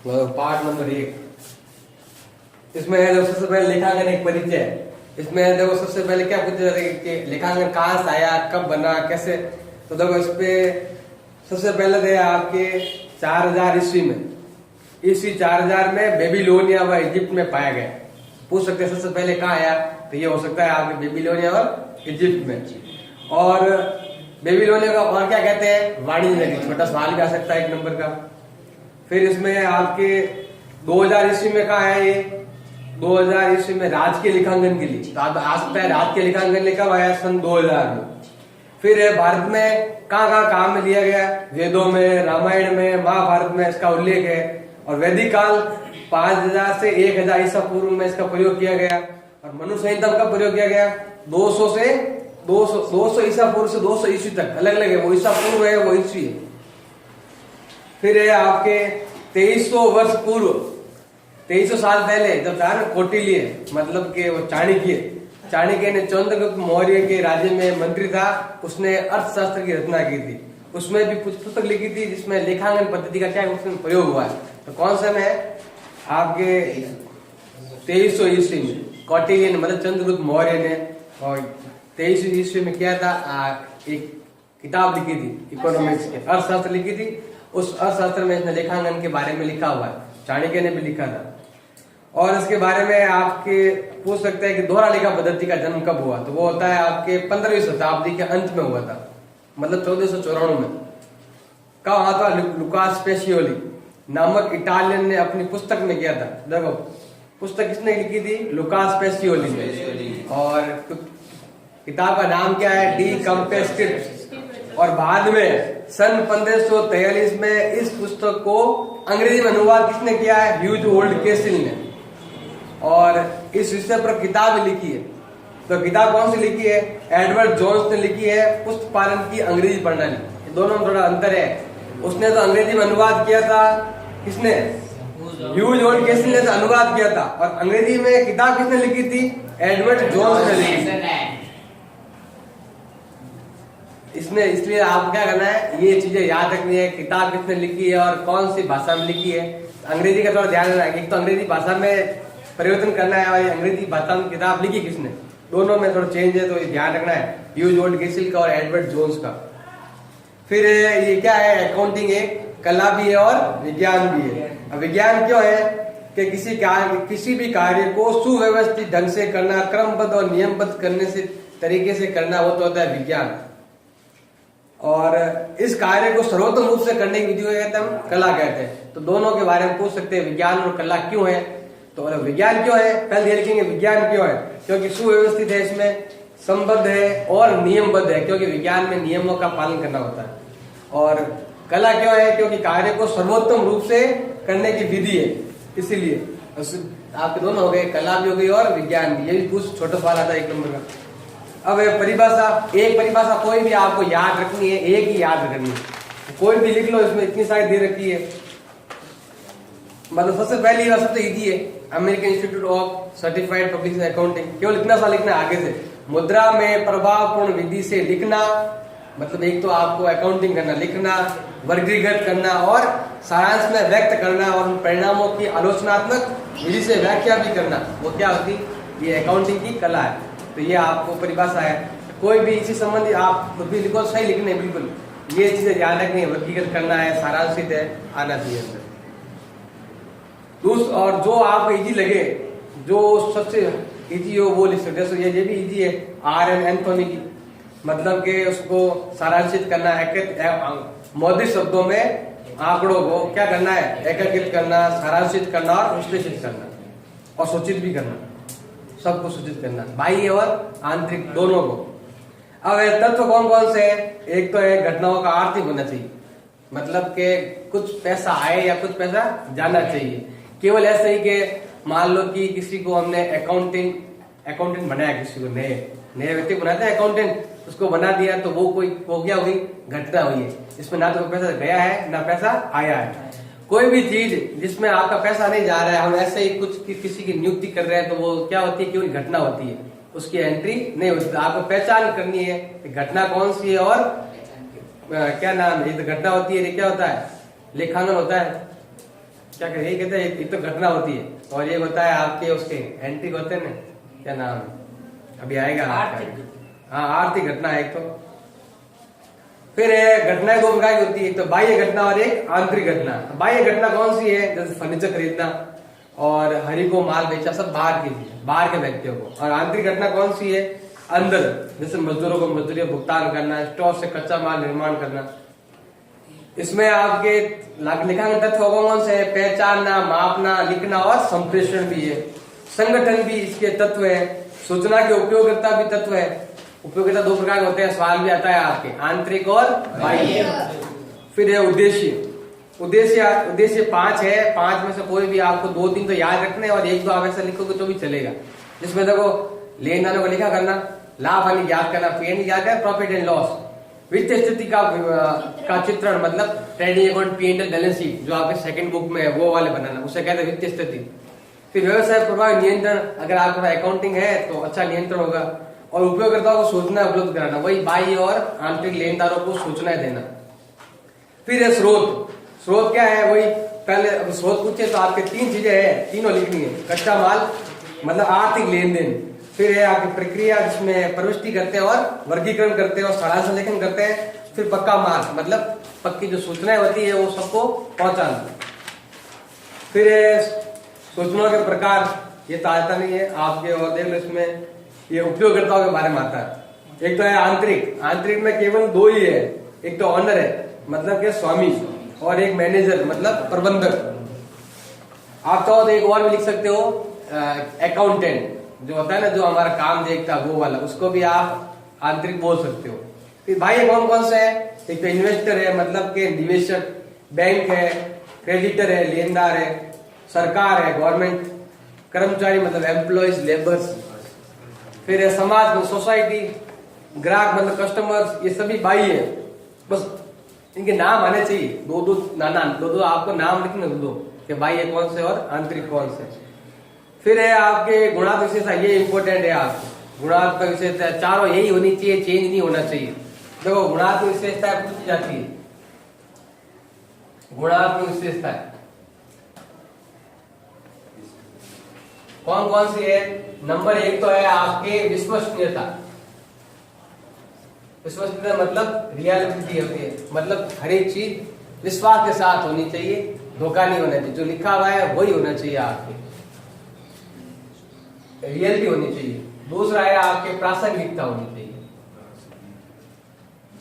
Part number 1। इसमें है सबसे पहले लेखांकन एक परिचय है। इसमें देखो सबसे पहले क्या पूछा जाता है कि लेखांकन कहाँ से आया, कब बना, कैसे। तो देखो इस पे सबसे पहले थे आपके 4000 ईस्वी में। ईस्वी 4000 में बेबीलोनिया व इजिप्ट में पाया गया। पूछ सकते हैं सबसे पहले कहाँ आया, तो ये हो सकता है आपके बेबीलोनिया और इजिप्ट में। और बेबीलोनिया का और क्या कहते हैं, वाणिज्य नगरी। छोटा सवाल भी आ सकता है 1 नंबर का। फिर इसमें आपके 2000 ईस्वी में कहा है, ये 2000 ईस्वी में राजकीय लेखांकन के लिए। तो आ सकता है राजकीय लेखांकन कब आया, सन 2000 में। फिर है भारत में कहाँ काम में लिया गया, वेदों में, रामायण में, महाभारत में इसका उल्लेख है। और वैदिक काल 5000 से 1000 ईसा पूर्व में इसका प्रयोग किया गया। और मनु संहिता का प्रयोग किया गया 200 ईसा पूर्व से 200 ईस्वी तक। अलग अलग है, वो ईसा पूर्व है, वो ईस्वी है। फिर है आपके 2300 वर्ष पूर्व, 2300 साल पहले जब था ना कौटिल्य, मतलब के वो चाणक्य ने चंद्रगुप्त मौर्य के राज्य में मंत्री था, उसने अर्थशास्त्र की रचना की थी। उसमें भी कुछ पुस्तक लिखी थी जिसमें लेखांकन पद्धति का क्या उसमें प्रयोग हुआ है। तो कौन सा में है आपके 2300 ईस्वी में कौटिल्य ने, मतलब चंद्रगुप्त मौर्य ने। और 2300 ईस्वी में क्या था, एक किताब लिखी थी इकोनॉमिक्स की, अर्थशास्त्र लिखी थी। उस अर्थशास्त्र में इसने लेखांकन के बारे में लिखा हुआ है, चाणक्य ने भी लिखा था। और इसके बारे में आपके पूछ सकते हैं कि दोहरा लेखा पद्धति का जन्म कब हुआ, तो वो होता है आपके 15वीं शताब्दी के अंत में हुआ था, मतलब 1494 में। कब हुआ था, लुकास पेशियोली नामक इटालियन ने अपनी पुस्तक में किया था। देखो पुस्तक किसने लिखी थी, लुकास पेशियोली ने। और किताब का नाम क्या है, डी कंपेस्टिड। और बाद में सन 1543 में इस पुस्तक को अंग्रेजी में अनुवाद किसने किया है, ह्यूज ओल्ड केसिल ने। और इस विषय पर किताब लिखी है। तो किताब कौन सी लिखी है, एडवर्ड जोन्स ने लिखी है, पुष्प पालन की अंग्रेजी प्रणाली। दोनों में थोड़ा अंतर है। उसने तो अंग्रेजी में अनुवाद किया था, किसने, ह्यूज ओल्ड केसिल ने तो अनुवाद किया था। और अंग्रेजी में किताब किसने लिखी थी, एडवर्ड जोन्स ने लिखी थी। इसमें इसलिए आपको क्या करना है, ये चीजें याद रखनी है, किताब किसने लिखी है और कौन सी भाषा में लिखी है। अंग्रेजी का थोड़ा ध्यान रखना है, एक तो अंग्रेजी भाषा में परिवर्तन करना है और अंग्रेजी भाषा में किताब लिखी किसने, दोनों में थोड़ा चेंज है, तो ये ध्यान रखना है, ह्यूज ओल्ड केसिल का और एडवर्ड जोन्स का। फिर ये क्या है, अकाउंटिंग एक कला भी है और विज्ञान भी है। अब विज्ञान क्यों है कि किसी भी कार्य को सुव्यवस्थित ढंग से करना, क्रमबद्ध और नियमबद्ध करने से तरीके से करना, वो तो होता है विज्ञान। और इस कार्य को सर्वोत्तम रूप से करने की विधि को कहते हैं हम कला कहते हैं। तो दोनों के बारे में पूछ सकते हैं, विज्ञान और कला क्यों है। तो विज्ञान क्यों है, पहले लिखेंगे विज्ञान क्यों है, क्योंकि सुव्यवस्थित है, इसमें संबद्ध है और नियमबद्ध है, क्योंकि विज्ञान में नियमों का पालन करना होता है। और कला क्यों है, क्योंकि कार्य को सर्वोत्तम रूप से करने की विधि है, इसीलिए। आपके दोनों हो गए, कला भी हो गई और विज्ञान भी। ये भी कुछ छोटा सवाल आता है 1 नंबर का। अब परिभाषा, एक परिभाषा कोई भी आपको याद रखनी है, एक ही याद रखनी है, कोई भी लिख लो, इसमें इतनी सारी दे रखी है। मतलब सबसे पहली बात सबसे इजी है, American institute of certified public accounting. केवल इतना सा लिखना है आगे से, मुद्रा में प्रभावपूर्ण विधि से लिखना। मतलब एक तो आपको अकाउंटिंग करना, लिखना, वर्गीकृत करना और सारांश में व्यक्त करना, और परिणामों की आलोचनात्मक विधि से व्याख्या भी करना। वो क्या होती, ये अकाउंटिंग की कला है। तो ये आपको परिभाषा है। कोई भी इसी संबंधी आप खुद भी लिखो, सही लिखने बिल्कुल, ये चीजें ध्यान रखनी है, वर्गीकृत करना है, सारांशित है, आना चाहिए अंदर। और जो आपको इजी लगे, जो सबसे इजी हो वो लिख सकते हैं। ये भी इजी है, आर एन एंथोनी की, मतलब के उसको सारांशित करना है, मौद्रिक शब्दों में आंकड़ों को क्या करना है, एकीकृत करना, सारांशित करना और विश्लेषित करना और सूचित भी करना, सबको सूचित करना, बाह्य और आंतरिक दोनों को। अब तत्व कौन कौन से हैं, एक तो है घटनाओं का आर्थिक होना चाहिए, मतलब के कुछ पैसा आए या कुछ पैसा जाना चाहिए। केवल ऐसे ही कि मान लो कि किसी को हमने अकाउंटेंट बनाया, किसी को नए व्यक्ति बनाते हैं अकाउंटेंट, उसको बना दिया, तो वो क्या हुई, घटना हुई है। इसमें ना तो पैसा गया है ना पैसा आया है। कोई भी चीज जिसमें आपका पैसा नहीं जा रहा है, हम ऐसे ही कुछ किसी की नियुक्ति कर रहे हैं, तो वो क्या होती है, केवल घटना होती है, उसकी एंट्री नहीं होती। तो आपको पहचान करनी है घटना कौन सी है और क्या नाम है। ये तो घटना होती है, ये क्या होता है, लेखांकन होता है। क्या कहते हैं, ये कहते हैं एक तो घटना होती है और ये होता है आपके उसके एंट्री होते हैं ना, क्या नाम है अभी आएगा हाँ, आर्थिक घटना है एक तो। फिर घटनाएं दो प्रकार की होती है, एक तो बाह्य घटना और एक आंतरिक घटना। बाह्य घटना कौन सी है, जैसे फर्नीचर खरीदना और हरि को माल बेचा, सब बाहर की चीज, बाहर के व्यक्तियों को। और आंतरिक घटना कौन सी है, अंदर, जैसे मजदूरों को मजदूरी भुगतान करना, स्टोर से कच्चा माल निर्माण करना। इसमें आपके लेखांकन तथ्य कौन से है, पहचानना, मापना, लिखना और संप्रेषण भी है। संगठन भी इसके तत्व है। सूचना के उपयोगिता भी तत्व है। उपयोगिता दो प्रकार के होते हैं, सवाल भी आता है आपके, आंतरिक और बाह्य। फिर है उद्देश्य। उद्देश्य 5 है, 5 में से कोई भी आपको 2-3 तो याद रखने और 1-2 आप ऐसा लिखोगे तो भी चलेगा। जिसमें देखो लेन देनों को लिखा करना, लाभ हानि याद करना, पी याद करना, प्रॉफिट एंड लॉस, वित्तीय स्थिति का चित्रण, मतलब trading account, P&L balance sheet जो आपके सेकंड बुक में है वो वाले बनाना, उसे कहते हैं वित्तीय स्थिति। फिर व्यवसाय प्रभाव नियंत्रण, अगर आपके पास अकाउंटिंग है तो अच्छा नियंत्रण होगा। और उपयोगकर्ताओं को सूचना उपलब्ध कराना, वही बाह्य और आंतरिक लेनदारों को सूचनाएं देना। फिर है स्रोत। स्रोत क्या है, वही पहले स्रोत पूछे तो आपके 3 चीजें हैं, तीनों लिखनी है। कच्चा माल मतलब आर्थिक लेन देन, फिर है आपकी प्रक्रिया जिसमें प्रविष्टि करते हैं और वर्गीकरण करते हैं और सारांश लेखन करते हैं, फिर पक्का माल मतलब पक्की जो सूचनाएं होती है वो सबको पहुंचाना। फिर सूचनाओं के प्रकार, ये तो आता नहीं है आपके, और देख लो इसमें ये उपयोगकर्ताओं के बारे में आता है। एक तो है आंतरिक। आंतरिक में केवल 2 ही है, एक तो ऑनर है मतलब के स्वामी, और एक मैनेजर मतलब प्रबंधक। आप चाहो तो एक और भी लिख सकते हो, अकाउंटेंट जो होता है ना, जो हमारा काम देखता है वो वाला, उसको भी आप आंतरिक बोल सकते हो। फिर बाह्य कौन कौन सा है, एक तो इन्वेस्टर है मतलब के निवेशक, बैंक है, क्रेडिटर है लेनदार है, सरकार है गवर्नमेंट, कर्मचारी मतलब एम्प्लॉयज लेबर्स, फिर है समाज मतलब सोसाइटी, ग्राहक मतलब कस्टमर्स, ये सभी बाह्य है। बस इनके नाम आने चाहिए, दो आपको नाम लिखने दो कि बाह्य कौन से और आंतरिक कौन से। फिर है आपके गुणात्मक विशेषता, ये इंपॉर्टेंट है आपको, गुणात्मक विशेषता चारों यही होनी चाहिए, चेंज नहीं होना चाहिए। देखो गुणात्मक विशेषता पूछी जाती है, गुणात्मक विशेषता कौन कौन सी है। नंबर 1 तो है आपके विश्वसनीयता। विश्वसनीयता मतलब रियलिटी होती है, मतलब हर एक चीज विश्वास के साथ होनी चाहिए, धोखा नहीं होना चाहिए, जो लिखा हुआ है वही होना चाहिए, आपके रियलिटी होनी चाहिए। दूसरा है आपके प्रासंगिकता होनी चाहिए।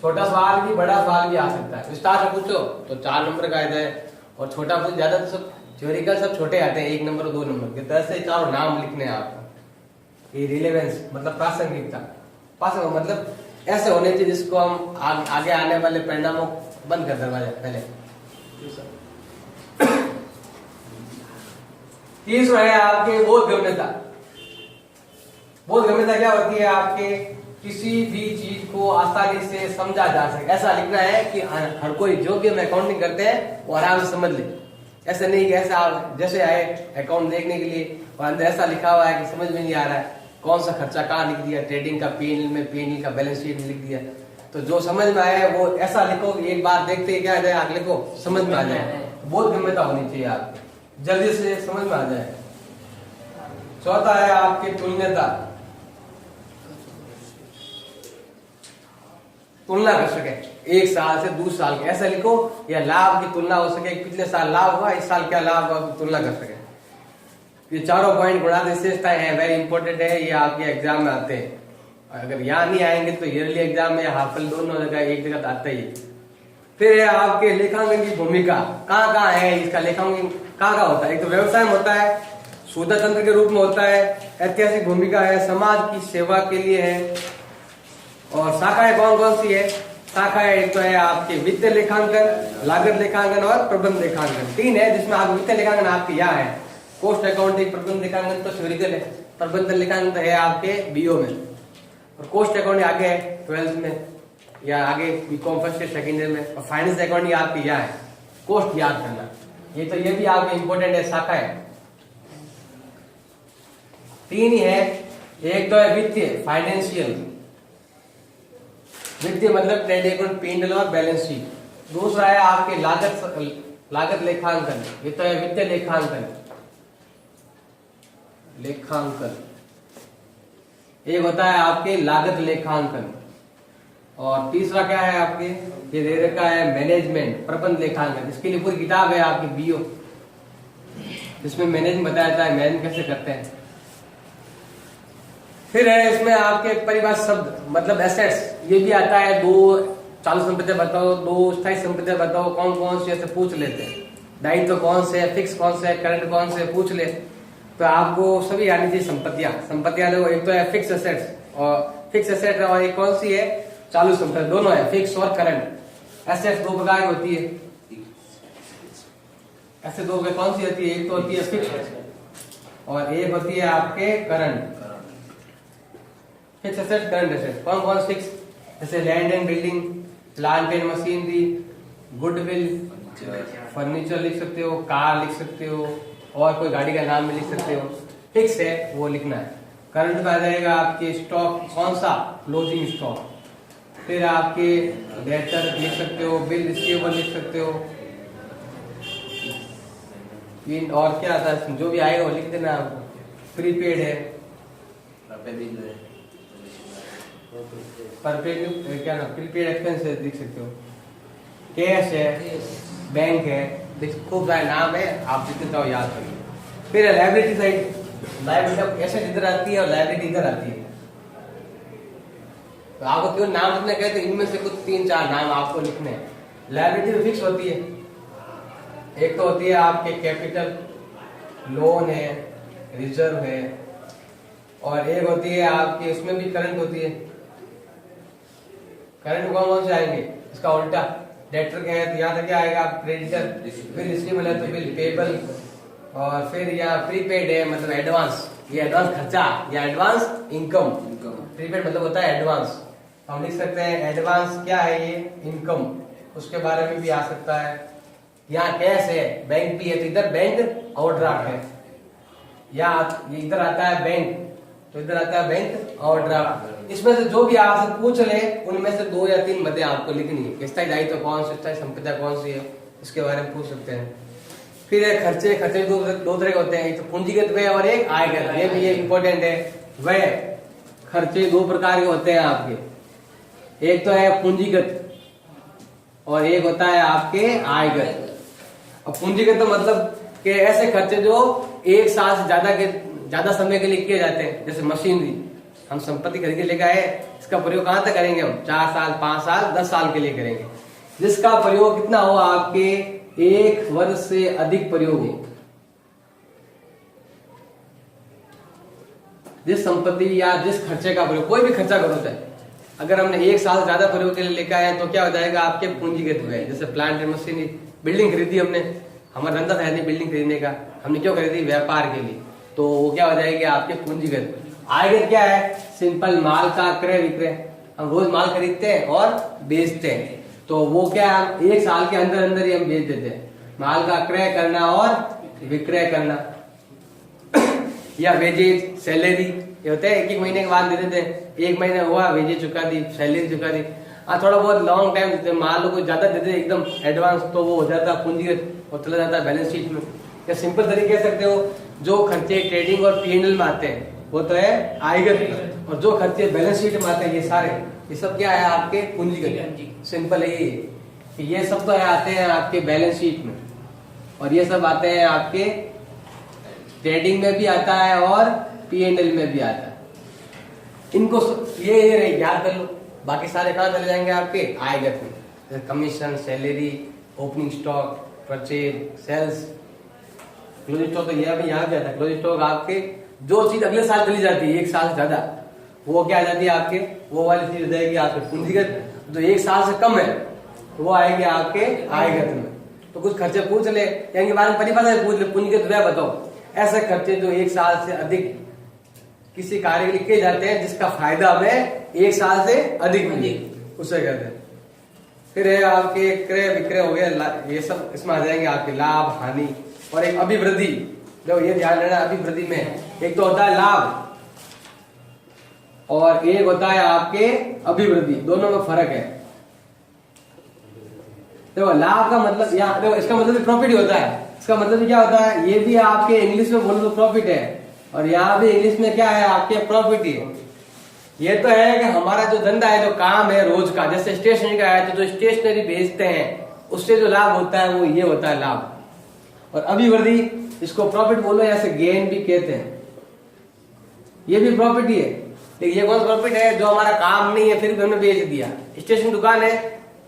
छोटा सवाल भी बड़ा सवाल भी आ सकता है, विस्तार से पूछो तो 4 नंबर का आता है, और छोटा पूछ ज्यादा तो सब थ्योरिकल सब छोटे आते हैं, 1 नंबर 2 नंबर के तरह से चारों नाम लिखने हैं आपको। ये रिलेवेंस मतलब प्रासंगिकता, प्रासंगिक मतलब ऐसे होने चाहिए जिसको हम आगे आने वाले परिणामों बंद कर दरवाजा पहले। तीसरा है आपके बोधगम्यता। बोधगम्यता क्या होती है, आपके किसी भी चीज को आसानी से समझा जा सके, ऐसा लिखना है कि हर कोई जो भी हम अकाउंटिंग करते हैं वो आराम से समझ ले। ऐसा नहीं कि ऐसा आप जैसे आए अकाउंट देखने के लिए और अंदर ऐसा लिखा हुआ है कि समझ में नहीं आ रहा है, कौन सा खर्चा कहाँ लिख दिया, ट्रेडिंग का P&L में P&L का बैलेंस शीट में लिख दिया। तो जो समझ में आया वो ऐसा लिखो कि एक बार देखते ही क्या आ जाए, अगले को समझ में आ जाए। बोधगम्यता होनी चाहिए आपकी, जल्दी से समझ में आ जाए। चौथा है आपकी तुल्यता, तुलना कर सके 1 साल से दूसरे साल के, ऐसा लिखो या लाभ की तुलना हो सके, पिछले साल लाभ हुआ इस साल क्या लाभ हुआ, तुलना कर सके। ये चारों पॉइंट गुणात्मक विशेषताएं हैं, वेरी इंपॉर्टेंट है, ये आपके एग्जाम में आते हैं। अगर यहाँ नहीं आएंगे तो ईयरली एग्जाम में हाफल दोनों जगह एक जगह तो आता ही है। फिर है आपके लेखांकन की भूमिका, कहाँ कहाँ है इसका लेखांकन, कहाँ कहाँ होता है। एक तो व्यवसाय में होता है, सुविधा तंत्र के रूप में होता है, ऐतिहासिक भूमिका है, समाज की सेवा के लिए है। और शाखाएं कौन कौन सी है, शाखाएं एक तो है आपके वित्तीय लेखांकन, लागत लेखांकन और प्रबंध लेखांकन। 3 है जिसमें आप वित्तीय लेखांकन आपके यहाँ है, कॉस्ट अकाउंटिंग। प्रबंध लेखांकन तो थ्योरिकल है, प्रबंध लेखांकन है आपके BO में, और कॉस्ट अकाउंटिंग आगे है 12th में या आगे BCom first year second year में। और फाइनेंस अकाउंटिंग आपके यहाँ है, कॉस्ट याद करना, ये भी आपके इंपॉर्टेंट है, शाखा है। 3 ही है, एक तो है वित्तीय फाइनेंशियल, वित्तीय मतलब ट्रेड अकाउंट P&L और बैलेंस शीट। दूसरा है आपके लागत लेखांकन, ये तो है वित्तीय लेखांकन, लेखांकन। एक होता है आपके लागत लेखांकन, और तीसरा क्या है आपके, ये दे रखा है मैनेजमेंट, प्रबंध लेखांकन। इसके लिए पूरी किताब है आपकी बीओ, इसमें मैनेजमेंट बताया जाता है, मैनेज कैसे करते हैं। फिर है इसमें आपके परिभाषित शब्द, मतलब एसेट्स, ये भी आता है। 2 चालू संपत्ति बताओ, 2 स्थायी संपत्ति बताओ, कौन कौन से, ऐसे पूछ लेते हैं। दायित्व तो कौन से, फिक्स कौन से, करंट कौन से, पूछ ले। तो आपको सभी आनी चाहिए संपत्तियां। संपत्तियां देखो, एक तो है फिक्स एसेट्स, और फिक्स एसेट, और एक कौन सी है, चालू संपत्ति। दोनों है, फिक्स और करंट। एसेट्स 2 प्रकार की होती है, ऐसे 2 कौन सी होती है, एक तो होती है फिक्स और एक होती है आपके current. Fix asset, current asset. कौन कौन फिक्स, जैसे land and building, plant and machinery, goodwill, furniture लिख सकते हो, कार लिख सकते हो, और कोई गाड़ी का नाम भी लिख सकते हो। फिक्स है वो लिखना है। करंट में आ जाएगा आपके स्टॉक, कौन सा, क्लोजिंग स्टॉक। फिर आपके डेटर लिख सकते हो, बिल रिसीवेबल लिख सकते हो। और क्या आता है, जो भी आएगा वो लिख देना आपको। प्रीपेड है, परपेड क्या ना, प्रीपेड एक्सपेंस लिख सकते हो। कैश है, बैंक है, खूब सारे नाम है, आप जितने चाहो याद करिए। फिर लाइबिलिटी साइड, लाइबिलिटी एसेट इधर आती है और लाइबिलिटी इधर आती है। तो आपको क्यों नाम लिखने कहते हैं, इनमें से कुछ 3-4 नाम आपको लिखने हैं। लाइबिलिटी तो फिक्स होती है, एक तो होती है आपके कैपिटल, लोन है, रिजर्व है, और एक होती है आपकी, उसमें भी करंट होती है। करंट कौन कौन से आएंगे, इसका उल्टा, डेटर क्या है तो यहाँ तक क्या आएगा, क्रेडिटर, फिर रिसीवेबल है तो बिल पेबल, और फिर यहाँ प्रीपेड है मतलब एडवांस, ये एडवांस खर्चा या एडवांस इनकम। प्रीपेड मतलब होता है एडवांस। हम लिख सकते हैं एडवांस क्या है, ये इनकम, उसके बारे में भी आ सकता है। यहाँ कैश है, बैंक भी है, तो इधर बैंक ओवरड्राफ्ट है। यहाँ ये इधर आता है बैंक, तो इधर आता है बैंक ओवरड्राफ्ट। इसमें से जो भी आपसे पूछ ले, उनमें से 2 या 3 बातें आपको लिखनी है। स्थायी दायित्व कौन सी, स्थायी संपत्तियां कौन सी है, इसके बारे में पूछ सकते हैं। फिर खर्चे, खर्चे 2 तरह के होते हैं, एक तो पूंजीगत व्यय और एक आयगत। ये भी इम्पोर्टेंट है। व्यय, खर्चे 2 प्रकार के होते हैं आपके, एक तो है पूंजीगत और एक होता है आपके आयगत। अब पूंजीगत तो मतलब कि ऐसे खर्चे जो 1 साल से ज्यादा समय के लिए किए जाते हैं। जैसे मशीनरी, हम संपत्ति खरीद के लेकर आए, इसका प्रयोग कहां तक करेंगे हम, 4 साल, 5 साल, 10 साल के लिए करेंगे, जिसका प्रयोग कितना हो आपके 1 वर्ष से अधिक प्रयोग हो। जिस संपत्ति या जिस खर्चे का प्रयोग, कोई भी खर्चा करो चाहे, अगर हमने 1 साल से ज्यादा प्रयोग के लिए लेकर आए तो क्या हो जाएगा आपके पूंजीगत व्यय। जैसे प्लांट एंड मशीनरी, बिल्डिंग खरीदी हमने, हमारा धंधा था नहीं बिल्डिंग खरीदने का, हमने क्यों खरीदी, व्यापार के लिए, तो वो क्या हो जाएगी आपके पूंजीगत। आयगत क्या है, सिंपल माल का क्रय विक्रय, हम रोज माल खरीदते हैं और बेचते हैं, तो वो क्या है 1 साल के अंदर अंदर ही हम बेच देते हैं। माल का क्रय करना और विक्रय करना। या वेजेज, सैलरी, ये होता है 1-1 महीने के बाद दे देते हैं, 1 महीना हुआ वेजेज चुका दी, सैलरी चुका दी। थोड़ा बहुत लॉन्ग टाइम देते हैं, माल को ज्यादा देते हैं एकदम एडवांस, तो वो हो जाता है पूंजीगत और चला जाता है बैलेंस शीट में। या सिंपल तरीके कह सकते हो, जो खर्चे ट्रेडिंग और P&L में आते हैं वो तो है आयगत, और जो खर्चे बैलेंस शीट में आते हैं ये सब क्या है आपके पूंजीगत। सिंपल यही है कि ये सब तो है आते हैं आपके बैलेंस शीट में, और ये सब आते हैं आपके ट्रेडिंग में भी आता है और P&L में भी आता है। इनको ये याद कर लो, बाकी सारे कहाँ चले जाएंगे आपके आयगत में, जैसे commission, salary, opening stock, purchase, sales, closing stock. तो ये भी यहाँ भी आता है क्लोजिंग स्टॉक। आपके जो चीज अगले साल चली जाती है 1 साल से ज्यादा, वो क्या आ जाती है आपके, वो वाली चीज जाएगी आपके पूंजीगत। जो 1 साल से कम है वो आएगी आपके आयगत में। तो कुछ खर्चे पूछ ले, यानी बारे में परिभाषा पूछ ले, पूंजीगत व्यय बताओ। ऐसे खर्चे जो 1 साल से अधिक किसी कार्य के लिए किए जाते हैं, जिसका फायदा हमें 1 साल से अधिक मिले, उसे कहते हैं। फिर है आपके क्रय विक्रय हो गया, ये सब इसमें आ जाएंगे आपके लाभ हानि। और एक अभिवृद्धि, जो ये ध्यान रखना, अभिवृद्धि में एक तो होता है लाभ और एक होता है आपके अभिवृद्धि, दोनों में फर्क है। देखो लाभ का मतलब यहाँ देखो, इसका मतलब प्रॉफिट ही होता है। इसका मतलब क्या होता है, ये भी आपके इंग्लिश में बोलो तो प्रॉफिट है, और यहाँ भी इंग्लिश में क्या है आपके प्रॉफिट ही है। ये तो है कि हमारा जो धंधा है, जो काम है रोज का, जैसे स्टेशनरी का है तो जो स्टेशनरी बेचते हैं उससे जो लाभ होता है वो ये होता है लाभ। और अभिवृद्धि, इसको प्रॉफिट बोलो या से गेन भी कहते हैं, ये भी प्रॉफिट ही है। लेकिन ये कौन सा प्रॉफिट है, जो हमारा काम नहीं है फिर भी हमने बेच दिया। स्टेशन दुकान है,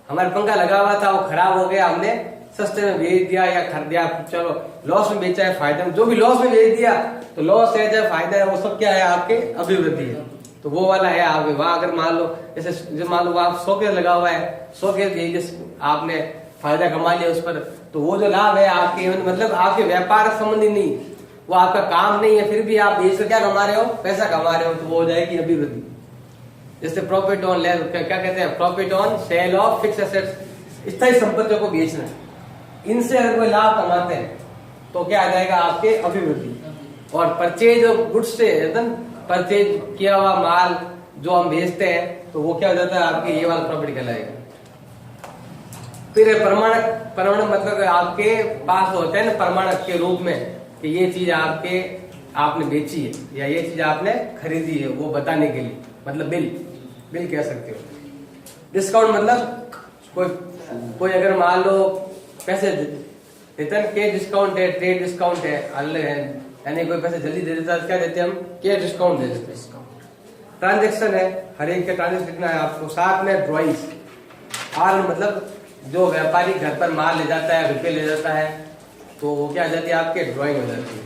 हमारा पंखा लगा हुआ था, वो खराब हो गया, हमने सस्ते में बेच दिया या खरीदा, चलो लॉस में बेचा है फायदा में, जो भी लॉस में बेच दिया तो लॉस है चाहे फायदा है, वो सब क्या है आपके अभिवृद्धि है। तो वो वाला है आपके। वहां अगर मान लो जैसे मान लो वहां 100 केस लगा हुआ है, 100 केस आपने फायदा कमा लिया उस पर, तो वो जो लाभ है आपके, मतलब आपके व्यापार संबंधी नहीं, वो आपका काम नहीं है, फिर भी आप बेच कर क्या कमा रहे हो, पैसा कमा रहे हो, तो वो हो जाएगी अभिवृद्धि। जैसे प्रॉफिट ऑन क्या कहते हैं, profit on sale of fix assets, स्थायी संपत्तियों को बेचना, इनसे अगर कोई लाभ कमाते हैं तो क्या आ जाएगा आपके अभिवृद्धि। और परचेज ऑफ गुड्स से, परचेज किया हुआ माल जो हम बेचते हैं तो वो क्या हो जाता है आपके, ये वाला प्रॉफिट कहलाएगा। फिर प्रमाणक, प्रमाणक मतलब आपके पास होते हैं ना प्रमाणक के रूप में कि ये चीज आपने बेची है या ये चीज आपने खरीदी है, वो बताने के लिए, मतलब बिल कह सकते हो। डिस्काउंट मतलब कोई अगर मान लो पैसे रिटर्न के डिस्काउंट है, ट्रेड डिस्काउंट है, अलग है, यानी कोई पैसे जल्दी दे देता है क्या देते हैं हम, के डिस्काउंट दे देते हैं। ट्रांजेक्शन है, हर एक का ट्रांजेक्शन लिखना है आपको, साथ में ड्रॉइंग्स। आर मतलब जो व्यापारी घर पर माल ले जाता है, रुपये ले जाता है, तो वो क्या आ जाती है आपके ड्रॉइंग हो जाती है।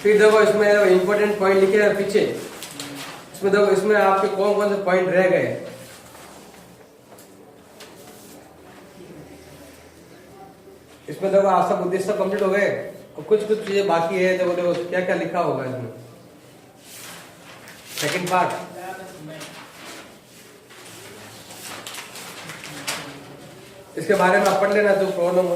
फिर देखो इसमें इंपॉर्टेंट पॉइंट लिखे हैं पीछे, इसमें देखो इसमें आपके कौन कौन से पॉइंट रह गए। इसमें देखो आप सब उद्देश्य कंप्लीट हो गए, और कुछ चीजें बाकी है, देखो क्या क्या लिखा होगा इसमें। सेकंड पार्ट, इसके बारे में आप पढ़ लेना जो प्रॉब्लम हो।